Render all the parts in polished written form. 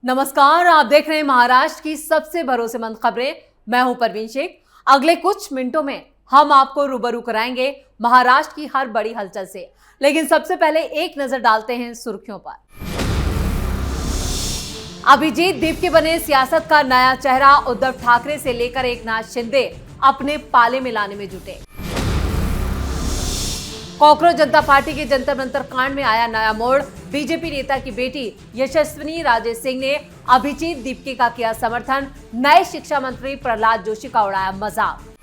नमस्कार, आप देख रहे हैं महाराष्ट्र की सबसे भरोसेमंद खबरें। मैं हूं परवीन शेख। अगले कुछ मिनटों में हम आपको रूबरू कराएंगे महाराष्ट्र की हर बड़ी हलचल से, लेकिन सबसे पहले एक नजर डालते हैं सुर्खियों पर। अभिजीत दीपके बने सियासत का नया चेहरा। उद्धव ठाकरे से लेकर एकनाथ शिंदे अपने पाले में लाने में जुटे। कांग्रेस जनता पार्टी के जंतर मंतर कांड में आया नया मोड़। बीजेपी नेता की बेटी यशस्विनी राजे सिंह ने अभिजीत दीपके का किया समर्थन। नए शिक्षा मंत्री प्रहलाद जोशी का उड़ाया मजाक।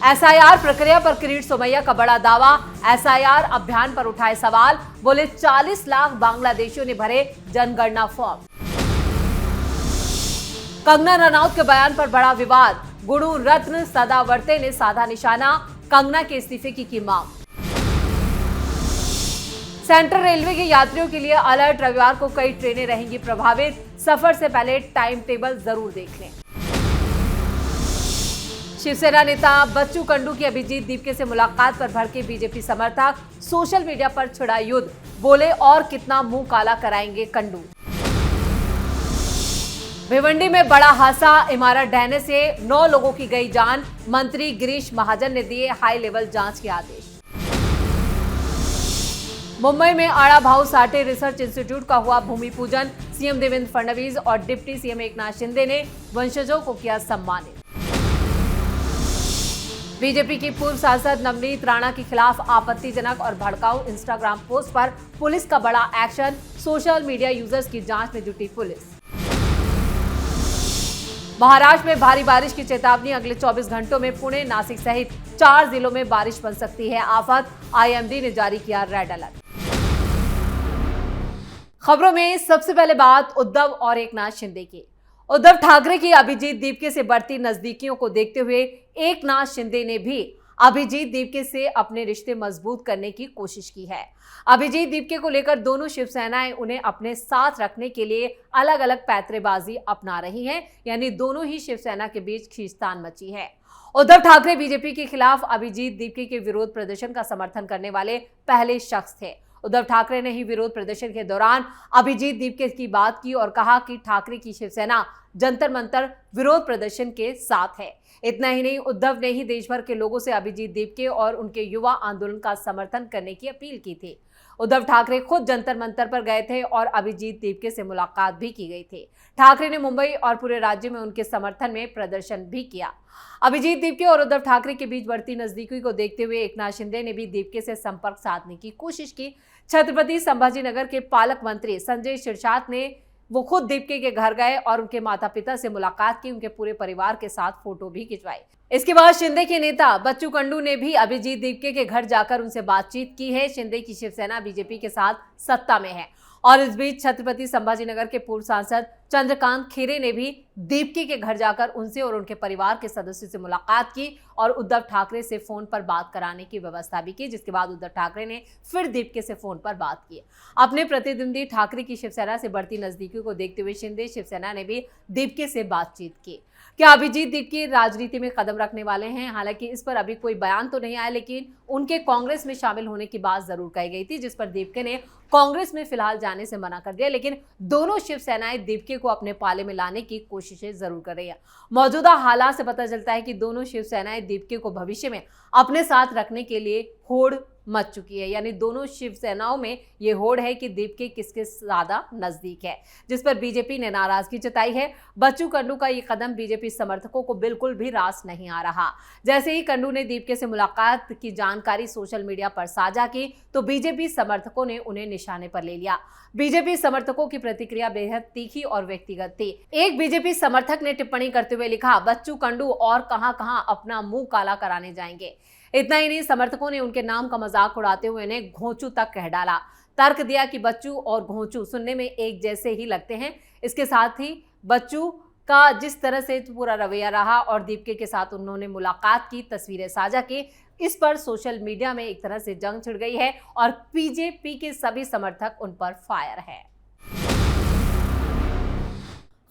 एसआईआर प्रक्रिया पर किरीट सोमैया का बड़ा दावा। एसआईआर अभियान पर उठाए सवाल। बोले 40 लाख बांग्लादेशियों ने भरे जनगणना फॉर्म। कंगना रनौत के बयान पर बड़ा विवाद। गुरु रत्न सदावर्ते ने साधा निशाना। कंगना के इस्तीफे की मांग। सेंट्रल रेलवे के यात्रियों के लिए अलर्ट। रविवार को कई ट्रेनें रहेंगी प्रभावित। सफर से पहले टाइम टेबल जरूर देख लें। शिवसेना नेता बच्चू कंडू की अभिजीत दीपके से मुलाकात पर भड़के बीजेपी समर्थक। सोशल मीडिया पर छिड़ा युद्ध। बोले और कितना मुंह काला कराएंगे कंडू। भिवंडी में बड़ा हादसा। इमारत ढहने से 9 लोगों की गई जान। मंत्री गिरीश महाजन ने दिए हाई लेवल जांच के आदेश। मुंबई में आड़ा भाऊ साठे रिसर्च इंस्टीट्यूट का हुआ भूमि पूजन। सीएम देवेंद्र फडणवीस और डिप्टी सीएम एकनाथ शिंदे ने वंशजों को किया सम्मानित। बीजेपी की पूर्व सांसद नवनीत राणा के खिलाफ आपत्तिजनक और भड़काऊ इंस्टाग्राम पोस्ट पर पुलिस का बड़ा एक्शन। सोशल मीडिया यूजर्स की जांच में जुटी पुलिस। महाराष्ट्र में भारी बारिश की चेतावनी। अगले 24 घंटों में पुणे, नासिक सहित 4 जिलों में बारिश बन सकती है आफत। आईएमडी ने जारी किया रेड अलर्ट। खबरों में सबसे पहले बात उद्धव और एकनाथ शिंदे की। उद्धव ठाकरे की अभिजीत दीपके से बढ़ती नजदीकियों को देखते हुए एकनाथ शिंदे ने भी अभिजीत दीपके से अपने रिश्ते मजबूत करने की कोशिश की है। अभिजीत दीपके को लेकर दोनों शिवसेनाएं उन्हें अपने साथ रखने के लिए अलग अलग पैंतरेबाजी अपना रही हैं, यानी दोनों ही शिवसेना के बीच खींचतान मची है। उद्धव ठाकरे बीजेपी के खिलाफ अभिजीत दीपके के विरोध प्रदर्शन का समर्थन करने वाले पहले शख्स थे। उद्धव ठाकरे ने ही विरोध प्रदर्शन के दौरान अभिजीत दीपके की बात की और कहा कि ठाकरे की शिवसेना जंतर मंतर विरोध प्रदर्शन के साथ है। इतना ही नहीं, उद्धव ने ही देश भर के लोगों से अभिजीत दीपके और उनके युवा आंदोलन का समर्थन करने की अपील की थी। उद्धव ठाकरे खुद जंतर मंतर पर गए थे और अभिजीत दीपके से मुलाकात भी की गई थी। ठाकरे ने मुंबई और पूरे राज्य में उनके समर्थन में प्रदर्शन भी किया। अभिजीत दीपके और उद्धव ठाकरे के बीच बढ़ती नजदीकी को देखते हुए एकनाथ शिंदे ने भी दीपके से संपर्क साधने की कोशिश की। छत्रपति संभाजीनगर के पालक मंत्री संजय शिरसाट ने वो खुद दीपके के घर गए और उनके माता पिता से मुलाकात की। उनके पूरे परिवार के साथ फोटो भी खिंचवाई। इसके बाद शिंदे के नेता बच्चू कंडू ने भी अभिजीत दीपके के घर जाकर उनसे बातचीत की है। शिंदे की शिवसेना बीजेपी के साथ सत्ता में है और इस बीच छत्रपति संभाजीनगर के पूर्व सांसद चंद्रकांत खीरे ने भी दीपके के घर जाकर उनसे और उनके परिवार के सदस्यों से मुलाकात की और उद्धव ठाकरे से फोन पर बात कराने की व्यवस्था भी की, जिसके बाद उद्धव ठाकरे ने फिर दीपके से फोन पर बात की। अपने प्रतिद्वंदी ठाकरे की शिवसेना से बढ़ती नजदीकी को देखते हुए शिंदे शिवसेना ने भी दीपके से बातचीत की। क्या अभिजीत दीपके राजनीति में कदम रखने वाले हैं? हालांकि इस पर अभी कोई बयान तो नहीं आया, लेकिन उनके कांग्रेस में शामिल होने की बात जरूर कही गई थी, जिस पर दीपके ने कांग्रेस में फिलहाल जाने से मना कर दिया। लेकिन दोनों शिवसेनाएं दीपके को अपने पाले में लाने की कोशिशें जरूर कर रही है। मौजूदा हालात से पता चलता है कि दोनों शिवसेनाएं दीपके को भविष्य में अपने साथ रखने के लिए होड़ मच चुकी है, यानी दोनों शिवसेनाओं में ये होड़ है कि दीपके किसके ज्यादा नजदीक है, जिस पर बीजेपी ने नाराजगी जताई है। बच्चू कंडू का ये कदम बीजेपी समर्थकों को बिल्कुल भी रास नहीं आ रहा। जैसे ही कंडू ने दीपके से मुलाकात की जानकारी सोशल मीडिया पर साझा की तो बीजेपी समर्थकों ने उन्हें निशाने पर ले लिया। बीजेपी समर्थकों की प्रतिक्रिया बेहद तीखी और व्यक्तिगत थी। एक बीजेपी समर्थक ने टिप्पणी करते हुए लिखा, बच्चू कंडू और कहां अपना मुंह काला कराने जाएंगे। इतना ही नहीं, समर्थकों ने उनके नाम का मजाक उड़ाते हुए उन्हें घोंचू तक कह डाला। तर्क दिया कि बच्चू और घोंचू सुनने में एक जैसे ही लगते हैं। इसके साथ ही बच्चू का जिस तरह से पूरा रवैया रहा और दीपके के साथ उन्होंने मुलाकात की, तस्वीरें साझा की, इस पर सोशल मीडिया में एक तरह से जंग छिड़ गई है और बीजेपी के सभी समर्थक उन पर फायर है।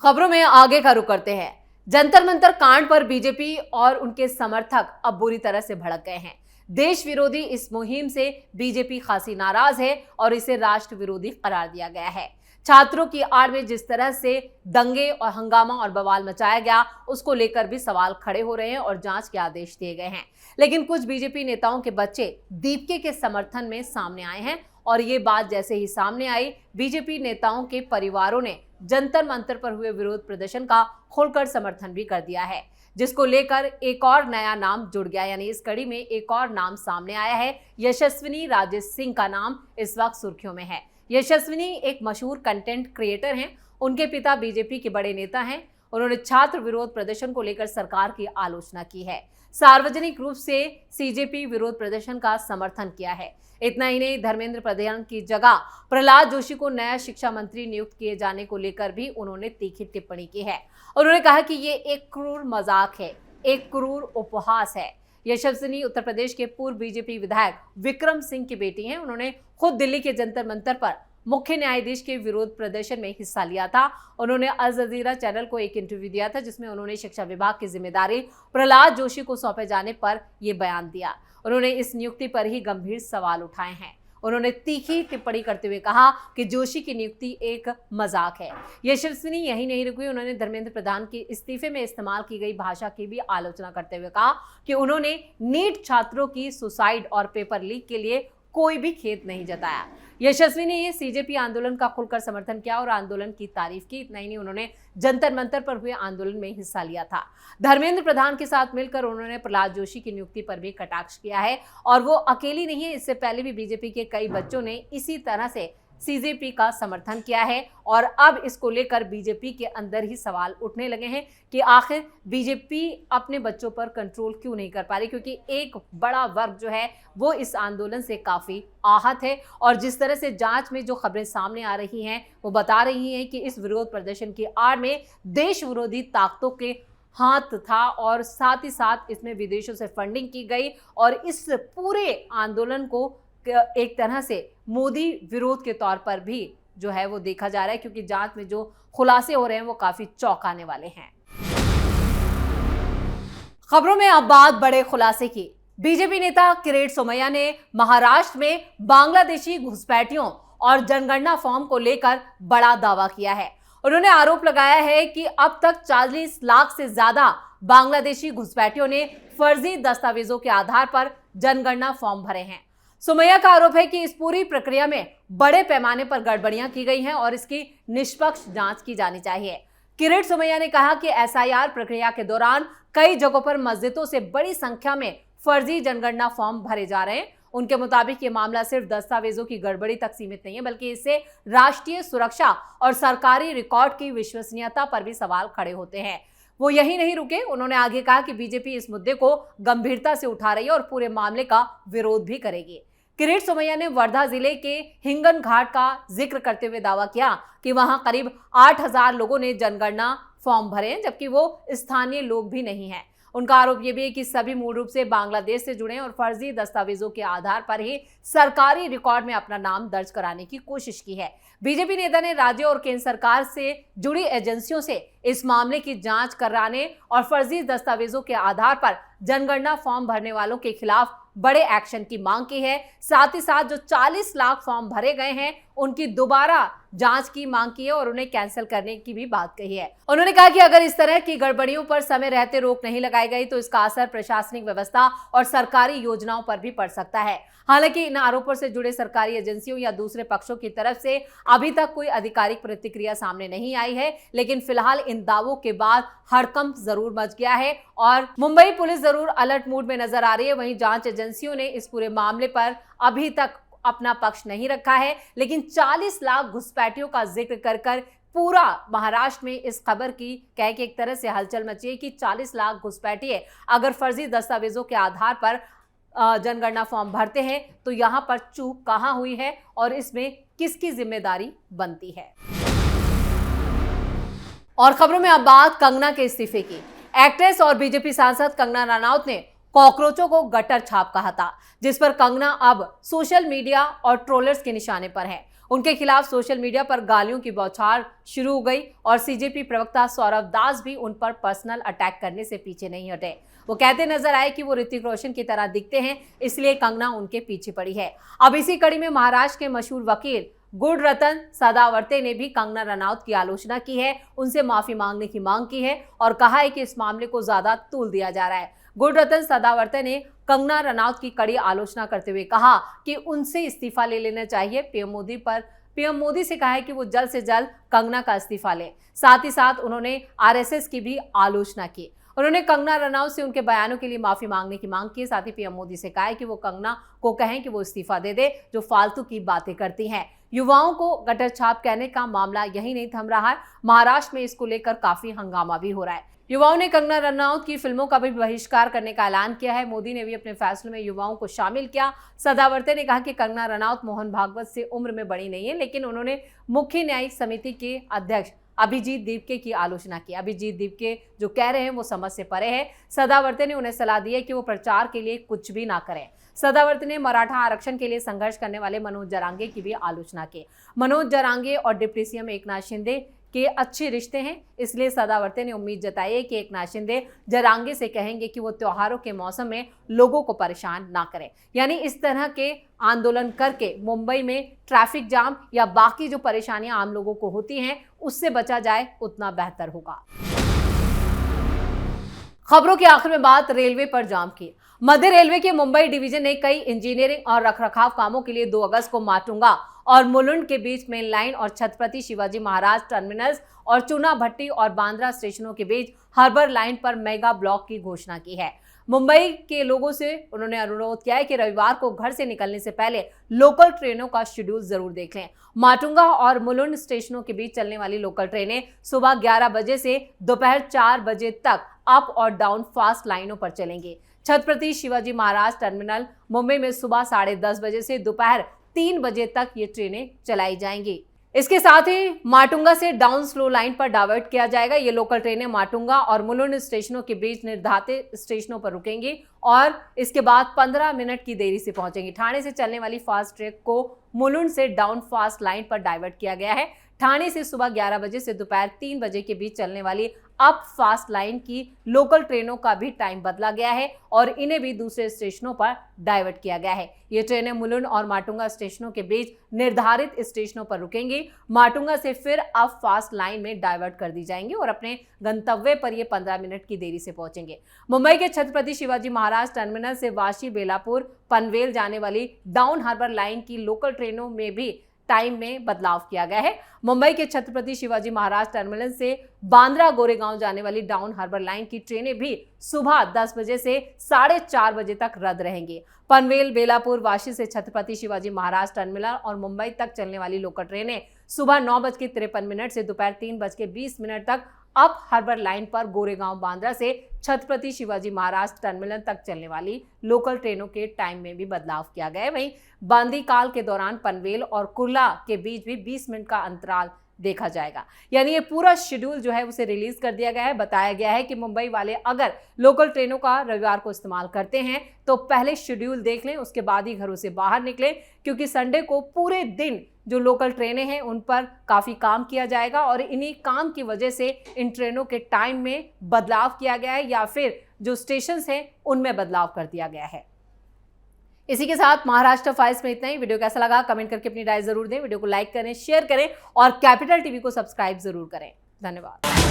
खबरों में आगे का रुख करते हैं। जंतर मंतर कांड पर बीजेपी और उनके समर्थक अब बुरी तरह से भड़क गए हैं। देश विरोधी इस मुहिम से बीजेपी खासी नाराज है और इसे राष्ट्र विरोधी करार दिया गया है। छात्रों की आड़ में जिस तरह से दंगे और हंगामा और बवाल मचाया गया, उसको लेकर भी सवाल खड़े हो रहे हैं और जांच के आदेश दिए गए हैं। लेकिन कुछ बीजेपी नेताओं के बच्चे दीपके के समर्थन में सामने आए हैं और ये बात जैसे ही सामने आई, बीजेपी नेताओं के परिवारों ने जंतर मंतर पर हुए विरोध प्रदर्शन का खुलकर समर्थन भी कर दिया है, जिसको लेकर एक और नया नाम जुड़ गया। यानी इस कड़ी में एक और नाम सामने आया है। यशस्विनी राजेश सिंह का नाम इस वक्त सुर्खियों में है। यशस्विनी एक मशहूर कंटेंट क्रिएटर हैं। उनके पिता बीजेपी के बड़े नेता हैं। उन्होंने छात्र विरोध प्रदर्शन को लेकर सरकार की आलोचना की है, सार्वजनिक रूप से सीजेपी विरोध प्रदर्शन का समर्थन किया है। इतना ही नहीं, धर्मेंद्र प्रधान की जगह प्रहलाद जोशी को नया शिक्षा मंत्री नियुक्त किए जाने को लेकर भी उन्होंने तीखी टिप्पणी की है। उन्होंने कहा कि ये एक क्रूर मजाक है, एक क्रूर उपहास है। यशस्विनी उत्तर प्रदेश के पूर्व बीजेपी विधायक विक्रम सिंह की बेटी हैं। उन्होंने खुद दिल्ली के जंतर मंतर पर मुख्य न्यायाधीश के विरोध प्रदर्शन में हिस्सा लिया था। उन्होंने अल जजीरा चैनल को एक इंटरव्यू दिया था, जिसमें उन्होंने शिक्षा विभाग की जिम्मेदारी प्रहलाद जोशी को सौंपे जाने पर यह बयान दिया। उन्होंने इस नियुक्ति पर ही गंभीर सवाल उठाए हैं। उन्होंने तीखी टिप्पणी करते हुए कहा कि जोशी की नियुक्ति एक मजाक है। यशस्विनी यही नहीं रुकी, उन्होंने धर्मेंद्र प्रधान के इस्तीफे में इस्तेमाल की गई भाषा की भी आलोचना करते हुए कहा कि उन्होंने नीट छात्रों की सुसाइड और पेपर लीक के लिए कोई भी खेद नहीं जताया। यशस्वी ने ये सीजेपी आंदोलन का खुलकर समर्थन किया और आंदोलन की तारीफ की। इतना ही नहीं, उन्होंने जंतर मंतर पर हुए आंदोलन में हिस्सा लिया था। धर्मेंद्र प्रधान के साथ मिलकर उन्होंने प्रहलाद जोशी की नियुक्ति पर भी कटाक्ष किया है और वो अकेली नहीं है। इससे पहले भी बीजेपी के कई बच्चों ने इसी तरह से सीजेपी का समर्थन किया है और अब इसको लेकर बीजेपी के अंदर ही सवाल उठने लगे हैं कि आखिर बीजेपी अपने बच्चों पर कंट्रोल क्यों नहीं कर पा रही, क्योंकि एक बड़ा वर्ग जो है वो इस आंदोलन से काफी आहत है। और जिस तरह से जांच में जो खबरें सामने आ रही हैं वो बता रही हैं कि इस विरोध प्रदर्शन की आड़ में देश विरोधी ताकतों के हाथ था और साथ ही साथ इसमें विदेशों से फंडिंग की गई और इस पूरे आंदोलन को एक तरह से मोदी विरोध के तौर पर भी जो है वो देखा जा रहा है, क्योंकि जांच में जो खुलासे हो रहे हैं वो काफी चौंकाने वाले हैं। खबरों में अब बात बड़े खुलासे की। बीजेपी नेता किरीट सोमैया ने महाराष्ट्र में बांग्लादेशी घुसपैठियों और जनगणना फॉर्म को लेकर बड़ा दावा किया है। उन्होंने आरोप लगाया है कि अब तक 40 लाख से ज्यादा बांग्लादेशी घुसपैठियों ने फर्जी दस्तावेजों के आधार पर जनगणना फॉर्म भरे हैं। सोमैया का आरोप है कि इस पूरी प्रक्रिया में बड़े पैमाने पर गड़बड़ियां की गई हैं और इसकी निष्पक्ष जांच की जानी चाहिए। किरीट सोमैया ने कहा कि एसआईआर प्रक्रिया के दौरान कई जगहों पर मस्जिदों से बड़ी संख्या में फर्जी जनगणना फॉर्म भरे जा रहे हैं। उनके मुताबिक ये मामला सिर्फ दस्तावेजों की गड़बड़ी तक सीमित नहीं है, बल्कि इससे राष्ट्रीय सुरक्षा और सरकारी रिकॉर्ड की विश्वसनीयता पर भी सवाल खड़े होते हैं। वो यही नहीं रुके, उन्होंने आगे कहा कि बीजेपी इस मुद्दे को गंभीरता से उठा रही है और पूरे मामले का विरोध भी करेगी। किरीट सोमैया ने वर्धा जिले के हिंगन घाट का जिक्र करते हुए दावा किया कि वहां करीब 8000 लोगों ने जनगणना फॉर्म भरे हैं, जबकि वो स्थानीय लोग भी नहीं हैं। उनका आरोप यह भी है कि सभी मूल रूप से बांग्लादेश से जुड़े और फर्जी दस्तावेजों के आधार पर ही सरकारी रिकॉर्ड में अपना नाम दर्ज कराने की कोशिश की है। बीजेपी नेता ने राज्य और केंद्र सरकार से जुड़ी एजेंसियों से इस मामले की जांच कराने और फर्जी दस्तावेजों के आधार पर जनगणना फॉर्म भरने वालों के खिलाफ बड़े एक्शन की मांग की है। साथ ही साथ जो 40 लाख फॉर्म भरे गए हैं उनकी दोबारा जांच की मांग की है और उन्हें कैंसिल करने की भी बात कही है। उन्होंने कहा कि अगर इस तरह की गड़बड़ियों पर समय रहते रोक नहीं लगाई गई तो इसका असर प्रशासनिक व्यवस्था और सरकारी योजनाओं पर भी पड़ सकता है। हालांकि इन आरोपों से जुड़े सरकारी एजेंसियों या दूसरे पक्षों की तरफ से अभी तक कोई आधिकारिक प्रतिक्रिया सामने नहीं आई है, लेकिन फिलहाल इन दावों के बाद हड़कंप जरूर मच गया है और मुंबई पुलिस जरूर अलर्ट मूड में नजर आ रही है। वहीं जांच एजेंसियों ने इस पूरे मामले पर अभी तक अपना पक्ष नहीं रखा है, लेकिन 40 लाख घुसपैठियों का जिक्र कर पूरा महाराष्ट्र में इस खबर की कह के एक तरह से हलचल मची है कि 40 लाख घुसपैठिए अगर फर्जी दस्तावेजों के आधार पर जनगणना फॉर्म भरते हैं तो यहां पर चूक कहां हुई है और इसमें किसकी जिम्मेदारी बनती है। और खबरों में अब बात कंगना के इस्तीफे की। एक्ट्रेस और बीजेपी सांसद कंगना रनौत ने कॉकरोचों को गटर छाप कहा था, जिस पर कंगना अब सोशल मीडिया और ट्रोलर्स के निशाने पर है। उनके खिलाफ सोशल मीडिया पर गालियों की बौछार शुरू हो गई और सीजेपी प्रवक्ता सौरभ दास भी उन पर पर्सनल अटैक करने से पीछे नहीं हटे। वो कहते नजर आए कि वो ऋतिक रोशन की तरह दिखते हैं, इसलिए कंगना उनके पीछे पड़ी है। अब इसी कड़ी में महाराष्ट्र के मशहूर वकील गुणरत्न सदावर्ते ने भी कंगना रनौत की आलोचना की है, उनसे माफी मांगने की मांग की है और कहा है कि इस मामले को ज्यादा तूल दिया जा रहा है। गुणरत्न सदावर्ते ने कंगना रनौत की कड़ी आलोचना करते हुए कहा कि उनसे इस्तीफा ले लेना चाहिए। पीएम मोदी से कहा है कि वो जल्द से जल्द कंगना का इस्तीफा लें। साथ ही साथ उन्होंने आरएसएस की भी आलोचना की। उन्होंने कंगना रनौत से उनके बयानों के लिए माफी मांगने की मांग की। साथ ही पीएम मोदी से कहा है कि वो कंगना को कहें कि वो इस्तीफा दे दे, जो फालतू की बातें करती हैं। युवाओं को गटर छाप कहने का मामला यही नहीं थम रहा है, महाराष्ट्र में इसको लेकर काफी हंगामा भी हो रहा है। युवाओं ने कंगना रनौत की फिल्मों का भी बहिष्कार करने का ऐलान किया है। मोदी ने भी अपने फैसले में युवाओं को शामिल किया। सदावर्ते ने कहा कि कंगना रनौत मोहन भागवत से उम्र में बड़ी नहीं है, लेकिन उन्होंने मुख्य न्यायिक समिति के अध्यक्ष अभिजीत दीपके की आलोचना की। अभिजीत दीपके जो कह रहे हैं वो समझ से परे है। सदावर्ते ने उन्हें सलाह दी है कि वो प्रचार के लिए कुछ भी ना करें। सदावर्ते ने मराठा आरक्षण के लिए संघर्ष करने वाले मनोज जरांगे की भी आलोचना की। मनोज जरांगे और डिप्टी सीएम एकनाथ शिंदे के अच्छे रिश्ते हैं, इसलिए सदावर्ते ने उम्मीद जताई है कि एकनाथ शिंदे जरांगे से कहेंगे कि वो त्योहारों के मौसम में लोगों को परेशान ना करें। यानी इस तरह के आंदोलन करके मुंबई में ट्रैफिक जाम या बाकी जो परेशानियां आम लोगों को होती हैं उससे बचा जाए उतना बेहतर होगा। खबरों के आखिर में बात रेलवे पर जाम की। मध्य रेलवे के मुंबई डिवीजन ने कई इंजीनियरिंग और रखरखाव कामों के लिए 2 अगस्त को माटुंगा और मुलुंड के बीच मेन लाइन और छत्रपति शिवाजी महाराज टर्मिनस और चुना भट्टी और बांद्रा स्टेशनों के बीच हार्बर लाइन पर मेगा ब्लॉक की घोषणा की है। मुंबई के लोगों से उन्होंने अनुरोध किया है कि रविवार को घर से निकलने से पहले लोकल ट्रेनों का शेड्यूल जरूर देख लें। माटुंगा और मुलुंड स्टेशनों के बीच चलने वाली लोकल ट्रेनें सुबह 11 बजे से दोपहर 4 बजे तक अप और डाउन फास्ट लाइनों पर चलेंगी। छत्रपति शिवाजी महाराज टर्मिनल मुंबई में सुबह 10:30 बजे से दोपहर 3 बजे तक ये ट्रेनें चलाई जाएंगी। इसके साथ ही माटुंगा से डाउन स्लो लाइन पर डाइवर्ट किया जाएगा। ये लोकल ट्रेनें माटुंगा और मुलुंड स्टेशनों के बीच निर्धारित स्टेशनों पर रुकेंगी और इसके बाद 15 मिनट की देरी से पहुंचेंगी। ठाणे से चलने वाली फास्ट ट्रैक को मुलुंड से डाउन फास्ट लाइन पर डाइवर्ट किया गया है। ठाणे से सुबह 11 बजे से दोपहर 3 बजे के बीच चलने वाली अप फास्ट लाइन की लोकल ट्रेनों का भी टाइम बदला गया है और इन्हें भी दूसरे स्टेशनों पर डाइवर्ट किया गया है। ये ट्रेनें मुलुंड और माटुंगा स्टेशनों के बीच निर्धारित स्टेशनों पर रुकेंगी। माटुंगा से फिर अप फास्ट लाइन में डाइवर्ट कर दी जाएंगी और अपने गंतव्य पर ये 15 मिनट की देरी से पहुंचेंगे। मुंबई के छत्रपति शिवाजी महाराज टर्मिनल से वाशी, बेलापुर, पनवेल जाने वाली डाउन हार्बर लाइन की लोकल ट्रेनों में भी टाइम में बदलाव किया गया है। मुंबई के छत्रपति शिवाजी महाराज टर्मिनल से बांद्रा गोरेगांव जाने वाली डाउन हार्बर लाइन की ट्रेनें भी सुबह 10 बजे से 4:30 बजे तक रद्द रहेंगी। पनवेल, बेलापुर, वाशी से छत्रपति शिवाजी महाराज टर्मिनल और मुंबई तक चलने वाली लोकल ट्रेनें सुबह 9:53 से दोपहर 3:20 तक अप हार्बर लाइन पर गोरेगांव, बांद्रा से छत्रपति शिवाजी महाराज टर्मिनल तक चलने वाली लोकल ट्रेनों के टाइम में भी बदलाव किया गया है। वहीं बांदी काल के दौरान पनवेल और कुर्ला के बीच भी 20 मिनट का अंतराल देखा जाएगा। यानी ये पूरा शेड्यूल जो है उसे रिलीज कर दिया गया है। बताया गया है कि मुंबई वाले अगर लोकल ट्रेनों का रविवार को इस्तेमाल करते हैं तो पहले शेड्यूल देख लें, उसके बाद ही घरों से बाहर निकलें, क्योंकि संडे को पूरे दिन जो लोकल ट्रेनें हैं उन पर काफ़ी काम किया जाएगा और इन्हीं काम की वजह से इन ट्रेनों के टाइम में बदलाव किया गया है या फिर जो स्टेशन हैं उनमें बदलाव कर दिया गया है। इसी के साथ महाराष्ट्र फाइल्स में इतना ही। वीडियो कैसा लगा कमेंट करके अपनी राय जरूर दें। वीडियो को लाइक करें, शेयर करें और कैपिटल टीवी को सब्सक्राइब जरूर करें। धन्यवाद।